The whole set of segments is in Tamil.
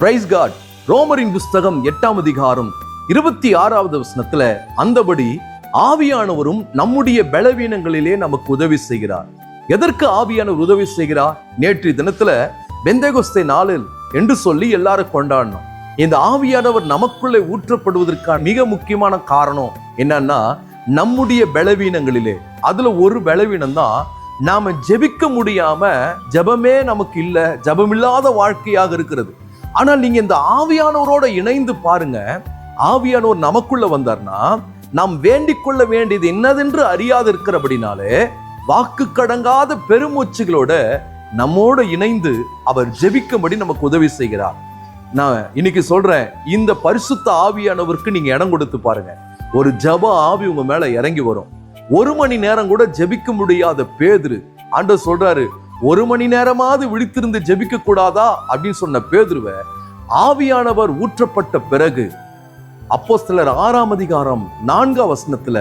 Price God. ரோமரின் புஸ்தகம் 8ஆம் அதிகாரம் 26வது வசனத்துல அந்தபடி ஆவியானவரும் நம்முடைய பலவீனங்களிலே நமக்கு உதவி செய்கிறார். எதற்கு ஆவியானவர் உதவி செய்கிறார்? நேற்று தினத்துல பெந்தேகொஸ்தே நாளில் என்று சொல்லி எல்லாரும் கொண்டாடணும். இந்த ஆவியானவர் நமக்குள்ளே ஊற்றப்படுவதற்கான மிக முக்கியமான காரணம் என்னன்னா, நம்முடைய பலவீனங்களிலே அதுல ஒரு பலவீனம் தான் நாம ஜெபிக்க முடியாம, ஜெபமே நமக்கு இல்ல, ஜெபமில்லாத வாழ்க்கையாக இருக்கிறது. ஆனால் நீங்க இந்த ஆவியானவரோட இணைந்து பாருங்க. ஆவியானவர் நமக்குள்ள வந்தார்னா நாம் வேண்டிக் கொள்ள வேண்டியது என்னதென்று அறியாது இருக்கிறபடினாலே வாக்கு கடங்காத பெருமூச்சுகளோட நம்மோடு இணைந்து அவர் ஜெபிக்கும்படி நமக்கு உதவி செய்கிறார். நான் இன்னைக்கு சொல்றேன், இந்த பரிசுத்த ஆவியானவருக்கு நீங்க இடம் கொடுத்து பாருங்க. ஒரு ஜெப ஆவி உங்க மேல இறங்கி வரும். 1 மணி நேரம் கூட ஜெபிக்க முடியாத பேதுரு, ஆண்டவர் சொல்றாரு, 1 மணி நேரமாவது விழித்திருந்து ஜெபிக்க கூடாதா அப்படின்னு சொன்ன பேதுருவை ஆவியானவர் ஊற்றப்பட்ட பிறகு அப்போஸ்தலர் 6ஆம் அதிகாரம் 4ஆம் வசனத்துல,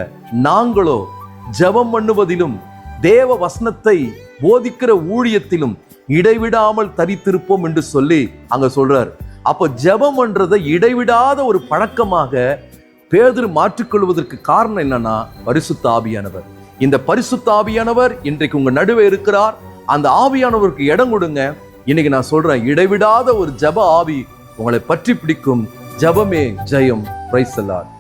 நாங்களோ ஜெபம் பண்ணுவதிலும் தேவ வசனத்தை போதிக்கிற ஊழியத்திலும் இடைவிடாமல் தரித்திருப்போம் என்று சொல்லி அங்க சொல்றார். அப்போ ஜெபம் பண்றதை இடைவிடாத ஒரு பழக்கமாக பேதுரு மாற்றிக்கொள்வதற்கு காரணம் என்னன்னா, பரிசுத்த ஆவியானவர். இந்த பரிசுத்த ஆவியானவர் இன்றைக்கு உங்க நடுவே இருக்கிறார். அந்த ஆவியானவருக்கு இடம் கொடுங்க. இன்னைக்கு நான் சொல்றேன், இடைவிடாத ஒரு ஜெப ஆவி உங்களை பற்றி பிடிக்கும். ஜெபமே ஜெயம். Praise the Lord.